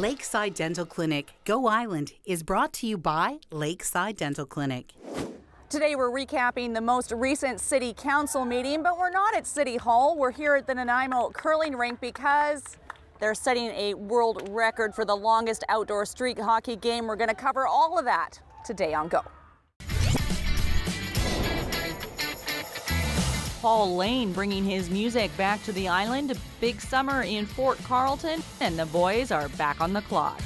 Lakeside Dental Clinic, Go Island, is brought to you by Lakeside Dental Clinic. Today we're recapping the most recent City Council meeting, but we're not at City Hall. We're here at the Nanaimo curling rink because they're setting a world record for the longest outdoor street hockey game. We're going to cover all of that today on Go. Paul Lane bringing his music back to the island. A big summer in Fort Carlton, and the boys are back on the clock.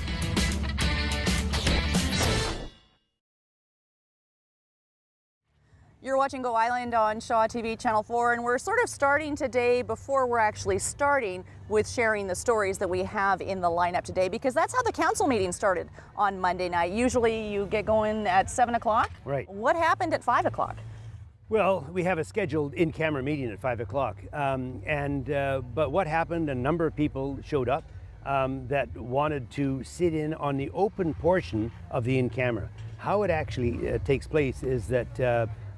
You're watching Go Island on Shaw TV Channel 4, and we're sort of starting today before we're actually starting with sharing the stories that we have in the lineup today, because that's how the council meeting started on Monday night. Usually you get going at 7 o'clock. Right. What happened at 5 o'clock? Well, we have a scheduled in-camera meeting at 5 o'clock. But what happened, a number of people showed up that wanted to sit in on the open portion of the in-camera. How it actually takes place is that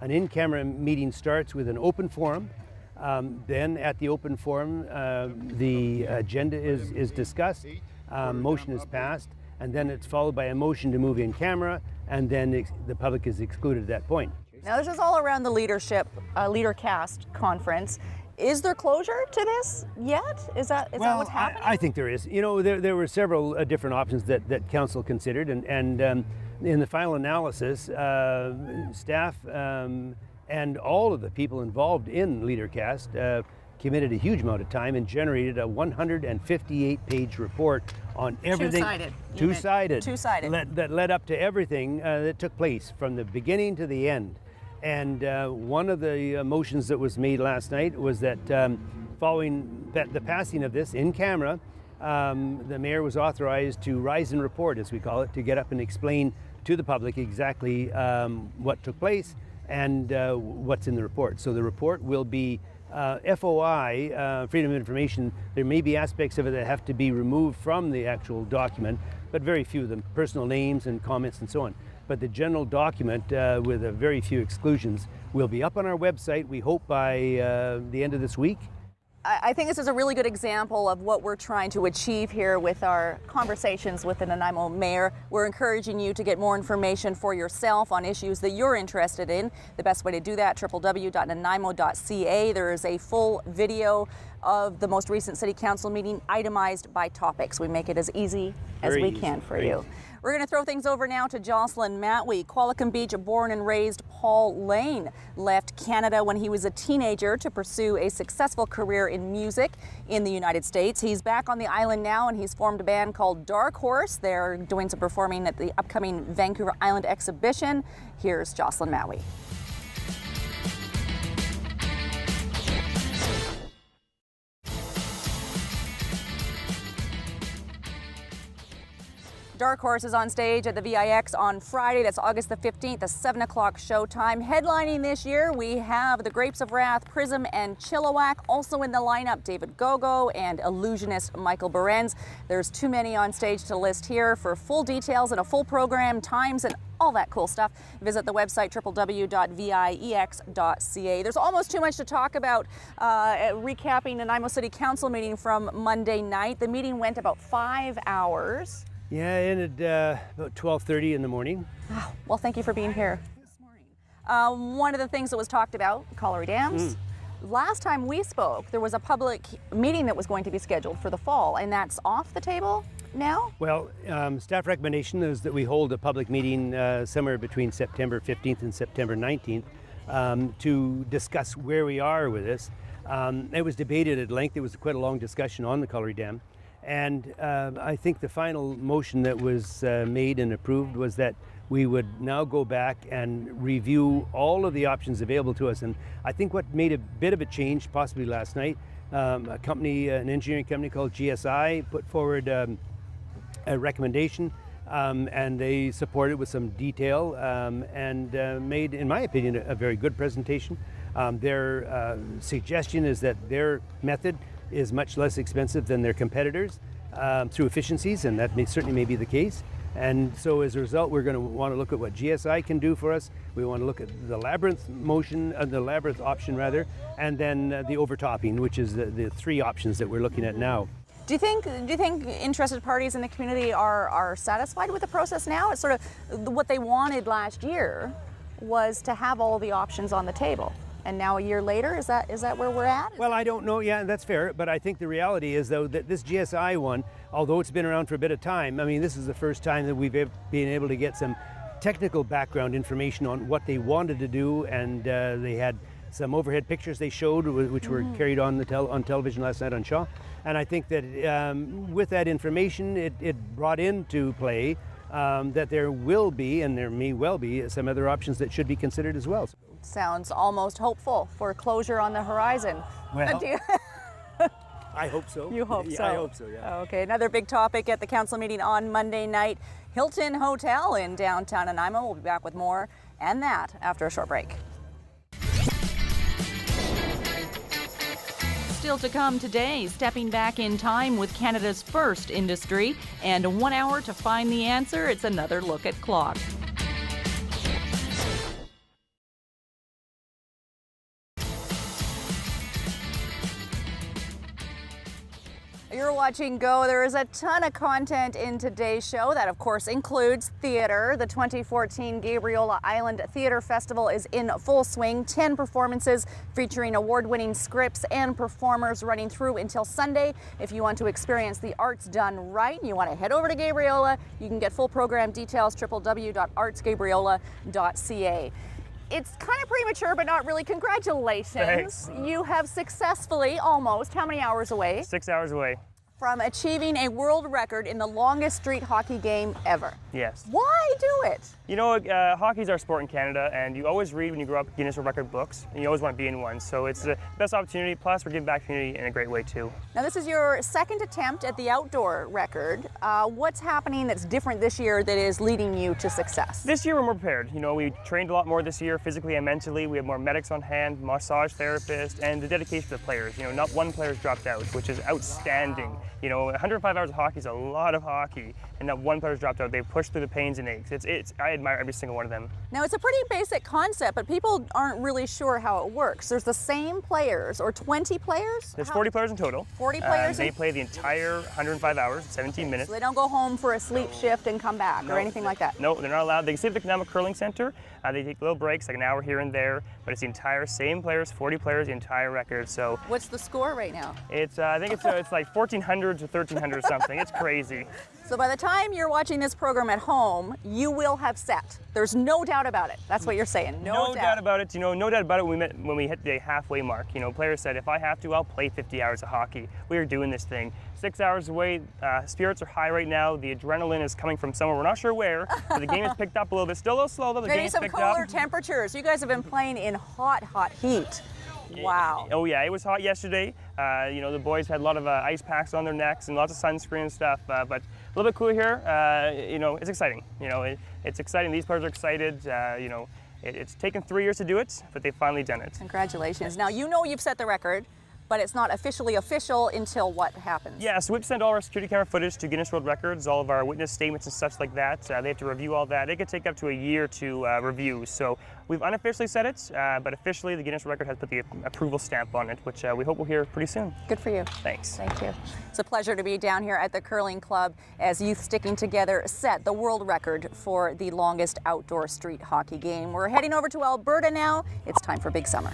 an in-camera meeting starts with an open forum. Then at the open forum, the agenda is discussed, motion is passed, and then it's followed by a motion to move in camera, and then the public is excluded at that point. Now, this is all around the LeaderCast conference. Is there closure to this yet? Is that what's happening? I think there is. You know, there were several different options that council considered, and in the final analysis, staff and all of the people involved in LeaderCast committed a huge amount of time and generated a 158-page report on everything. Two-sided. That led up to everything that took place from the beginning to the end. And one of the motions that was made last night was that following the passing of this in camera, the mayor was authorized to rise and report, as we call it, to get up and explain to the public exactly what took place and what's in the report. So the report will be FOI, Freedom of Information. There may be aspects of it that have to be removed from the actual document, but very few of them, personal names and comments and so on. But the general document with a very few exclusions will be up on our website, we hope by the end of this week. I think this is a really good example of what we're trying to achieve here with our conversations with the Nanaimo mayor. We're encouraging you to get more information for yourself on issues that you're interested in. The best way to do that, www.nanaimo.ca. There is a full video of the most recent city council meeting itemized by topics. We make it as easy as we can for you. We're going to throw things over now to Jocelyn Matwee. Qualicum Beach born and raised Paul Lane left Canada when he was a teenager to pursue a successful career in music in the United States. He's back on the island now, and he's formed a band called Dark Horse. They're doing some performing at the upcoming Vancouver Island exhibition. Here's Jocelyn Matwee. Dark Horse is on stage at the VIX on Friday. That's August the 15th, a 7 o'clock showtime. Headlining this year, we have the Grapes of Wrath, Prism, and Chilliwack. Also in the lineup, David Gogo and illusionist Michael Berenz. There's too many on stage to list here. For full details and a full program, times, and all that cool stuff, visit the website www.viex.ca. There's almost too much to talk about. Recapping the Nanaimo City Council meeting from Monday night. The meeting went about 5 hours. Yeah, it ended about 12:30 in the morning. Oh, well, thank you for being here this morning. One of the things that was talked about, Colliery Dams. Last time we spoke, there was a public meeting that was going to be scheduled for the fall, and that's off the table now? Well, staff recommendation is that we hold a public meeting somewhere between September 15th and September 19th to discuss where we are with this. It was debated at length. It was quite a long discussion on the Colliery Dam. And I think the final motion that was made and approved was that we would now go back and review all of the options available to us. And I think what made a bit of a change, possibly last night, a company, an engineering company called GSI, put forward a recommendation, and they supported with some detail and made, in my opinion, a very good presentation. Their suggestion is that their method is much less expensive than their competitors through efficiencies, and that certainly may be the case. And so as a result, we're going to want to look at what GSI can do for us. We want to look at the labyrinth motion, the labyrinth option rather, and then the overtopping, which is the three options that we're looking at now. Do you think interested parties in the community are satisfied with the process now? It's sort of what they wanted last year was to have all the options on the table. And now a year later, is that where we're at? Well, I don't know. Yeah, that's fair. But I think the reality is, though, that this GSI one, although it's been around for a bit of time, I mean, this is the first time that we've been able to get some technical background information on what they wanted to do, and they had some overhead pictures they showed, which were carried on on television last night on Shaw. And I think that with that information, it brought into play that there will be, and there may well be, some other options that should be considered as well. Sounds almost hopeful for closure on the horizon. Well, I hope so. You hope Yeah, so? I hope so, yeah. Okay, another big topic at the council meeting on Monday night, Hilton Hotel in downtown Nanaimo. We'll be back with more and that after a short break. Still to come today, stepping back in time with Canada's first industry, and 1 hour to find the answer. It's another look at clock. You're watching Go. There is a ton of content in today's show. That, of course, includes theater. The 2014 Gabriola Island Theater Festival is in full swing. 10 performances featuring award-winning scripts and performers running through until Sunday. If you want to experience the arts done right, you want to head over to Gabriola. You can get full program details, www.artsgabriola.ca. It's kind of premature, but not really. Congratulations. Thanks. You have successfully, almost, how many hours away? 6 hours away. From achieving a world record in the longest street hockey game ever. Yes. Why do it? You know, hockey's our sport in Canada, and you always read when you grow up Guinness World Record books, and you always want to be in one. So it's the best opportunity, plus we're giving back to the community in a great way too. Now this is your second attempt at the outdoor record. What's happening that's different this year that is leading you to success? This year we're more prepared. You know, we trained a lot more this year, physically and mentally. We have more medics on hand, massage therapists, and the dedication to the players. You know, not one player's dropped out, which is outstanding. You know, 105 hours of hockey is a lot of hockey, and not one player's dropped out. They've pushed through the pains and aches. I admire every single one of them. Now it's a pretty basic concept, but people aren't really sure how it works. There's the same players, or 20 players? There's 40 players in total. 40 players? They play the entire 105 hours, 17 minutes. So they don't go home for a sleep shift and come back or anything like that? No, they're not allowed. They can stay at the Nanaimo Curling Center. They take little breaks, like an hour here and there, but it's the entire same players, 40 players, the entire record. So what's the score right now? it's I think it's like 1,400 to 1,300 or something. It's crazy. So by the time you're watching this program at home, you will have set. There's no doubt about it. That's what you're saying. No doubt about it. You know, no doubt about it when we hit the halfway mark. You know, players said, if I have to, I'll play 50 hours of hockey. We are doing this thing. 6 hours away, spirits are high right now. The adrenaline is coming from somewhere. We're not sure where, but the game has picked up a little bit. Still a little slow, though. The Maybe game's some picked cooler up. temperatures. You guys have been playing in hot, hot heat. Wow. Oh yeah, it was hot yesterday. You know, the boys had a lot of ice packs on their necks and lots of sunscreen and stuff, but a little bit cooler here. You know, it's exciting. You know, it's exciting. These players are excited. You know, it's taken 3 years to do it, but they've finally done it. Congratulations. Now, you know you've set the record, but it's not officially official until what happens? Yeah, so we've sent all our security camera footage to Guinness World Records, all of our witness statements and such like that. They have to review all that. It could take up to a year to review. So we've unofficially said it, but officially the Guinness Record has put the approval stamp on it, which we hope we'll hear pretty soon. Good for you. Thanks. Thank you. It's a pleasure to be down here at the Curling Club as youth sticking together set the world record for the longest outdoor street hockey game. We're heading over to Alberta now. It's time for Big Summer.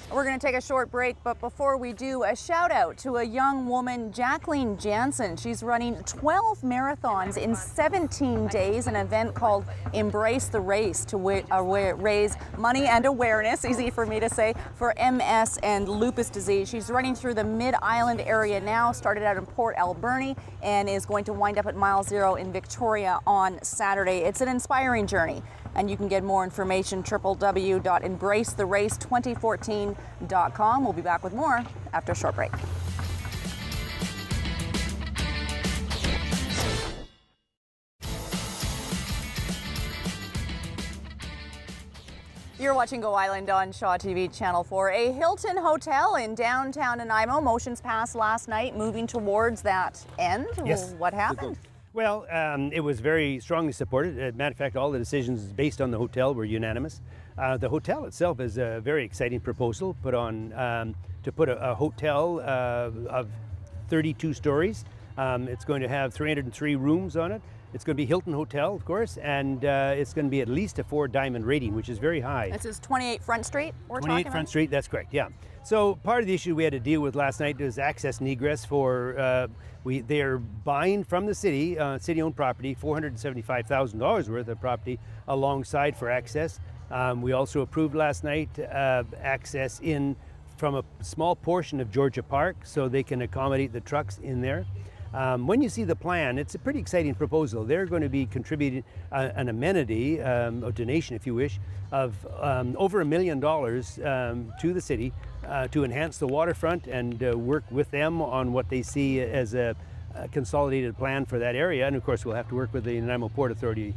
We're going to take a short break, but before we do, a shout out to a young woman, Jacqueline Jansen. She's running 12 marathons in 17 days, an event called Embrace the Race to raise money and awareness, easy for me to say, for MS and lupus disease. She's running through the Mid-Island area now, started out in Port Alberni, and is going to wind up at Mile Zero in Victoria on Saturday. It's an inspiring journey. And you can get more information, www.embracetherace2014.com. We'll be back with more after a short break. You're watching Go Island on Shaw TV Channel 4. A Hilton Hotel in downtown Nanaimo. Motions passed last night, moving towards that end. Yes. What happened? Well, it was very strongly supported. As a matter of fact, all the decisions based on the hotel were unanimous. The hotel itself is a very exciting proposal put on to put a hotel of 32 stories. It's going to have 303 rooms on it. It's going to be Hilton Hotel, of course, and it's going to be at least a 4-diamond rating, which is very high. This is 28 Front Street we're 28 talking Front about? Street, that's correct, yeah. So part of the issue we had to deal with last night is access and egress for, they're buying from the city, city-owned property, $475,000 worth of property alongside for access. We also approved last night access in from a small portion of Georgia Park so they can accommodate the trucks in there. When you see the plan, it's a pretty exciting proposal. They're going to be contributing an amenity, a donation if you wish, of over $1 million to the city to enhance the waterfront and work with them on what they see as a consolidated plan for that area. And of course we'll have to work with the Nanaimo Port Authority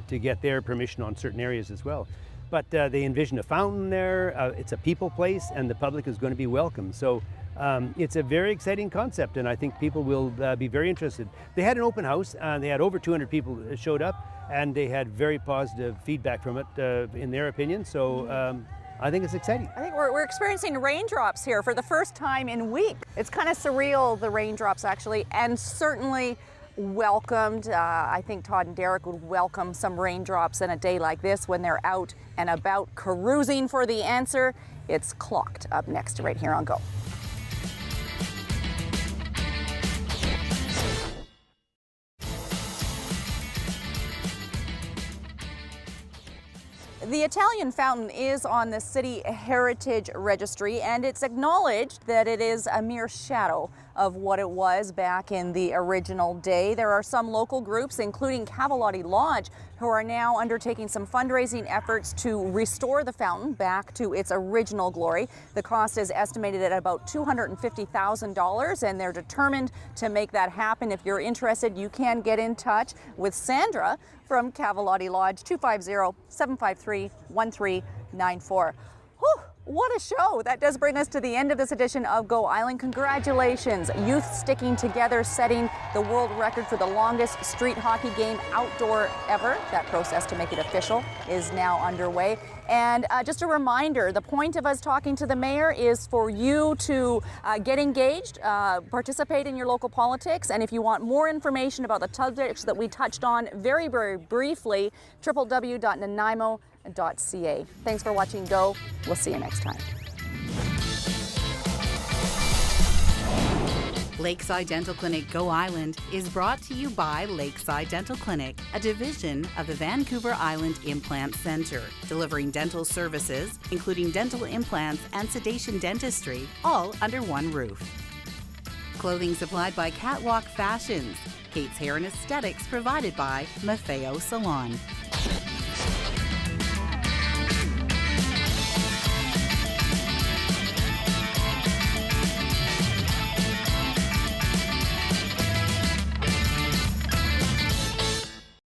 to get their permission on certain areas as well. But they envision a fountain there, it's a people place, and the public is going to be welcome. So it's a very exciting concept, and I think people will be very interested. They had an open house, they had over 200 people showed up, and they had very positive feedback from it in their opinion. So I think it's exciting. I think we're experiencing raindrops here for the first time in weeks. It's kind of surreal, the raindrops actually, and certainly welcomed. I think Todd and Derek would welcome some raindrops in a day like this when they're out and about carousing for the answer. It's Clocked up next right here on Go. The Italian fountain is on the City Heritage Registry, and it's acknowledged that it is a mere shadow of what it was back in the original day. There are some local groups, including Cavalotti Lodge, who are now undertaking some fundraising efforts to restore the fountain back to its original glory. The cost is estimated at about $250,000, and they're determined to make that happen. If you're interested, you can get in touch with Sandra from Cavalotti Lodge, 250-753-1394. Whew, what a show. That does bring us to the end of this edition of Go Island. Congratulations. Youth sticking together, setting the world record for the longest street hockey game outdoor ever. That process to make it official is now underway. And just a reminder, the point of us talking to the mayor is for you to get engaged, participate in your local politics, and if you want more information about the subjects that we touched on very, very briefly, www.nanaimo.ca. Thanks for watching Go. We'll see you next time. Lakeside Dental Clinic Go Island is brought to you by Lakeside Dental Clinic, a division of the Vancouver Island Implant Centre, delivering dental services, including dental implants and sedation dentistry, all under one roof. Clothing supplied by Catwalk Fashions. Kate's Hair and Aesthetics provided by Maffeo Salon.